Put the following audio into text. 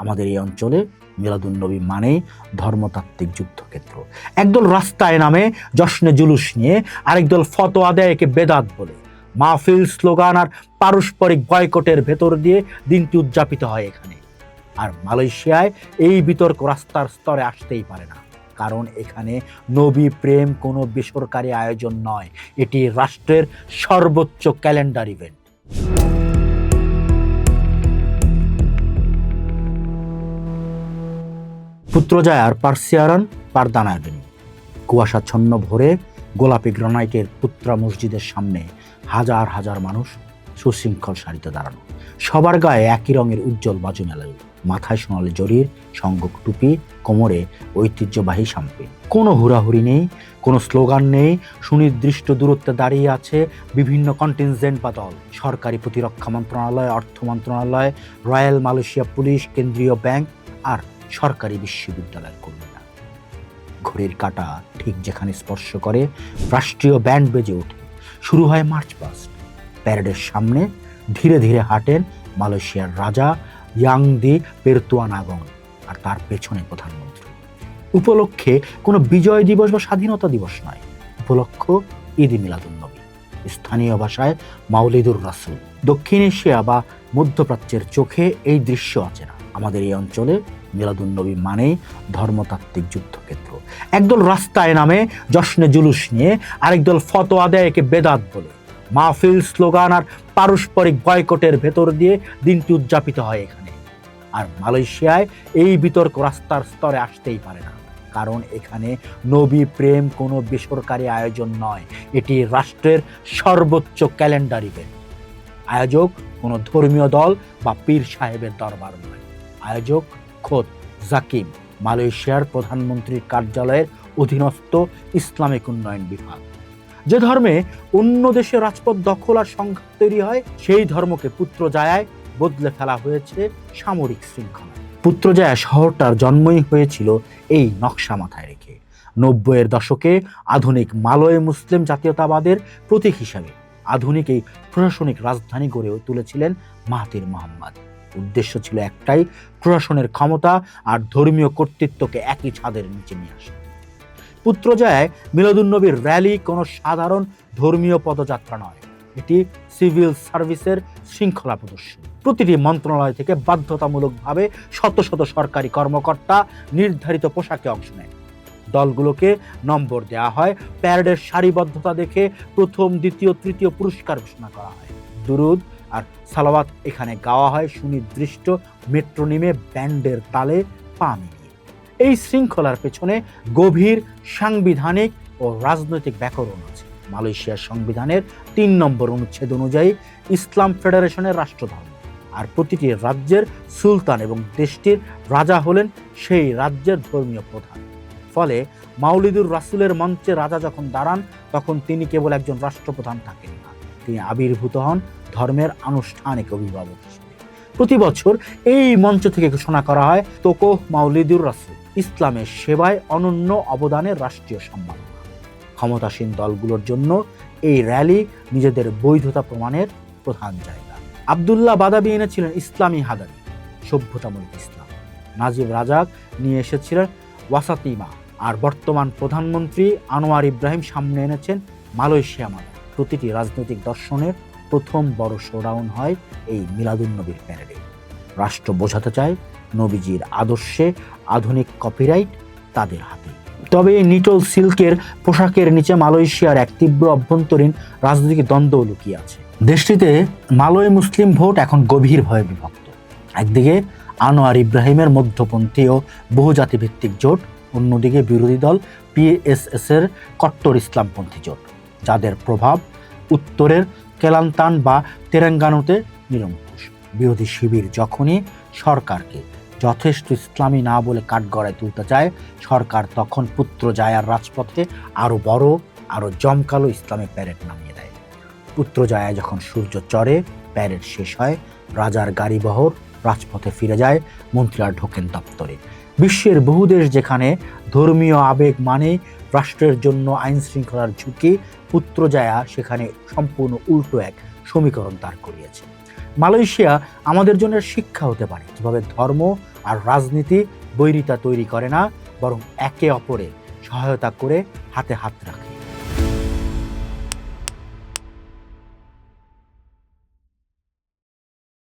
আমাদের এই অঞ্চলে মিলাদুন্নবী মানেই ধর্মতাত্ত্বিক যুদ্ধক্ষেত্র। একদল রাস্তায় নামে জশ্নে জুলুস নিয়ে, আরেক দল ফতোয়া দেয় একে বেদাত বলে। মাহফিল, স্লোগান আর পারস্পরিক বয়কটের ভেতর দিয়ে দিনটি উদযাপিত হয় এখানে। আর মালয়েশিয়ায় এই বিতর্ক রাস্তার স্তরে আসতেই পারে না, কারণ এখানে নবী প্রেম কোনো বেসরকারি আয়োজন নয়, এটি রাষ্ট্রের সর্বোচ্চ ক্যালেন্ডার ইভেন্ট। পুত্রজায়ার পার্সিয়ারান পারদানায়নি কুয়াশাচ্ছন্ন ভোরে গোলাপি গ্রানাইটের পুত্রা মসজিদের সামনে হাজার হাজার মানুষ সুশৃঙ্খল সারিতে দাঁড়ানো, সবার গায়ে একই রঙের উজ্জ্বল বাজু মেলায়, মাথায় সোনালি জরির সংগক টুপি, কোমরে ঐতিহ্যবাহী সামপে। কোনো হুড়াহুড়ি নেই, কোনো স্লোগান নেই, সুনির্দিষ্ট দূরত্বে দাঁড়িয়ে আছে বিভিন্ন কন্টিনজেন্ট বা দল। সরকারি প্রতিরক্ষা মন্ত্রণালয়, অর্থ মন্ত্রণালয়, রয়্যাল মালয়েশিয়া পুলিশ, কেন্দ্রীয় ব্যাংক আর সরকারি বিশ্ববিদ্যালয়ের কর্মীরা। ঘড়ির কাঁটা ঠিক যেখানে স্পর্শ করে, রাষ্ট্রীয় ব্যান্ড বেজে ওঠে, শুরু হয় মার্চ পাস্ট। প্যারেডের সামনে ধীরে ধীরে হাঁটেন মালয়েশিয়ার রাজা ইয়াংদি পেরতুয়ান আগং, আর তার পেছনে প্রধানমন্ত্রী। উপলক্ষে কোনো বিজয় দিবস বা স্বাধীনতা দিবস নয়, উপলক্ষ ঈদ মিলাদুন্নবী, স্থানীয় ভাষায় মাউলিদুর রাসূল। দক্ষিণ এশিয়া বা মধ্যপ্রাচ্যের চোখে এই দৃশ্য আছে না। আমাদের এই অঞ্চলে মিলাদুন্নবী মানেই ধর্মতাত্ত্বিক যুদ্ধক্ষেত্র। একদল রাস্তায় নামে জশ্নে জুলুস নিয়ে, আরেক দল ফতোয়া দেয় একে বেদাত বলে। মাহফিল, স্লোগান আর পারস্পরিক বয়কটের ভেতর দিয়ে দিনটি উদযাপিত হয় এখানে। আর মালয়েশিয়ায় এই বিতর্ক রাস্তার স্তরে আসতেই পারে না, কারণ এখানে নবী প্রেম কোনো বেসরকারি আয়োজন নয়, এটি রাষ্ট্রের সর্বোচ্চ ক্যালেন্ডার ইভেন্ট। আয়োজক কোনো ধর্মীয় দল বা পীর সাহেবের দরবার নয়, আয়োজক খোদ জাকিম, মালয়েশিয়ার প্রধানমন্ত্রীর কার্যালয়ের অধীনস্থ ইসলামিক উন্নয়ন বিভাগ। যে ধর্মে অন্য দেশে রাজপথ দখল আর সংঘাত তৈরি হয়, সেই ধর্মকে পুত্রজায়ায় বদলে ফেলা হয়েছে সামরিক শৃঙ্খলা। পুত্রজায়া শহরটার জন্মই হয়েছিল এই নকশা মাথায় রেখে। 90-এর দশকে আধুনিক মালয় মুসলিম জাতীয়তাবাদের প্রতীক হিসাবে আধুনিক এই প্রশাসনিক রাজধানী গড়ে তুলেছিলেন মাহাথির মোহাম্মদ। উদ্দেশ্য ছিল একটাই, প্রশাসনের ক্ষমতা আর ধর্মীয় কর্তৃত্বকে একই ছাদের নিচে নিয়ে আসা। পুত্রজায়ায় মিলাদুন্নবীর র্যালি কোনো সাধারণ ধর্মীয় পদযাত্রা নয়, এটি সিভিল সার্ভিসের শৃঙ্খলা প্রদর্শন। প্রতিটি মন্ত্রণালয় থেকে বাধ্যতামূলকভাবে শত শত সরকারি কর্মকর্তা নির্ধারিত পোশাকে অংশ নেয়। দলগুলোকে নম্বর দেওয়া হয়, প্যারেডের সারিবদ্ধতা দেখে প্রথম, দ্বিতীয়, তৃতীয় পুরস্কার ঘোষণা করা হয়। দুরুদ আর সালাওয়াত এখানে গাওয়া হয় সুনির্দিষ্ট মেট্রোনিমে, ব্যান্ডের তালে পা মিলিয়ে। এই শৃঙ্খলার পেছনে গভীর সাংবিধানিক ও রাজনৈতিক ব্যাকরণ আছে। মালয়েশিয়ার সংবিধানের ৩ নম্বর অনুচ্ছেদ অনুযায়ী ইসলাম ফেডারেশনের রাষ্ট্রধর্ম, আর প্রতিটি রাজ্যের সুলতান এবং দেশটির রাজা হলেন সেই রাজ্যের ধর্মীয় প্রধান। ফলে মাউলিদুর রাসূলের মঞ্চে রাজা যখন দাঁড়ান, তখন তিনি কেবল একজন রাষ্ট্রপ্রধান থাকেন না, তিনি আবির্ভূত হন ধর্মের আনুষ্ঠানিক অভিভাবক হিসেবে। প্রতি বছর এই মঞ্চ থেকে ঘোষণা করা হয় তোকোহ মাউলিদুর রাসূল, ইসলামের সেবায় অনন্য অবদানের রাষ্ট্রীয় সম্মাননা। ক্ষমতাসীন দলগুলোর জন্য এই র্যালি নিজেদের বৈধতা প্রমাণের প্রধান জায়গা। আব্দুল্লাহ বাদাবি এনেছিলেন ইসলামী হাদারি, সভ্যতামূলক ইসলাম। নাজিব রাজাক নিয়ে এসেছিলেন ওয়াসাতিমা, আর বর্তমান প্রধানমন্ত্রী আনোয়ার ইব্রাহিম সামনে এনেছেন মালয়েশিয়া মাদার। প্রতিটি রাজনৈতিক দর্শনের প্রথম বড় শোডাউন হয় এই মিলাদুন্নবীর প্যারেডে। রাষ্ট্র বোঝাতে চায় নবীজির আদর্শে আধুনিক কপিরাইট তাদের হাতে। তবে এই নিটল সিল্কের পোশাকের নিচে মালয়েশিয়ার এক তীব্র অভ্যন্তরীণ রাজনৈতিক দ্বন্দ্ব লুকিয়ে আছে। দেশটিতে মালয় মুসলিম ভোট এখন গভীরভাবে বিভক্ত। একদিকে আনোয়ার ইব্রাহিমের মধ্যপন্থী ও বহুজাতি ভিত্তিক জোট, অন্যদিকে বিরোধী দল PSS এর কট্টর ইসলামপন্থী জোট, যাদের প্রভাব উত্তরের কেলান্তান বা তেরেঙ্গানুতে নিরঙ্কুশ। বিরোধী শিবির যখনই সরকারকে যথেষ্ট ইসলামী না বলে কাঠগড়ায় তুলতে চায়, সরকার তখন পুত্রজায়ার রাজপথে আরো বড়, আরো জমকালো ইসলামী প্যারেড নামিয়ে দেয়। পুত্রজায়ায় যখন সূর্য চড়ে, প্যারেড শেষ হয়, রাজার গাড়িবহর রাজপথে ফিরে যায়, মন্ত্রীরা ঢোকেন দপ্তরে। বিশ্বের বহু দেশ যেখানে ধর্মীয় আবেগ মানে রাষ্ট্রের জন্য আইন শৃঙ্খলার ঝুঁকি, পুত্রজায়া সেখানে সম্পূর্ণ উল্টো এক সমীকরণ দাঁড় করিয়েছে। মালয়েশিয়া আমাদের জন্য শিক্ষা হতে পারে কিভাবে ধর্ম আর রাজনীতি বৈরিতা তৈরি করে না, বরং একে অপরের সহায়তা করে হাতে হাত রাখে।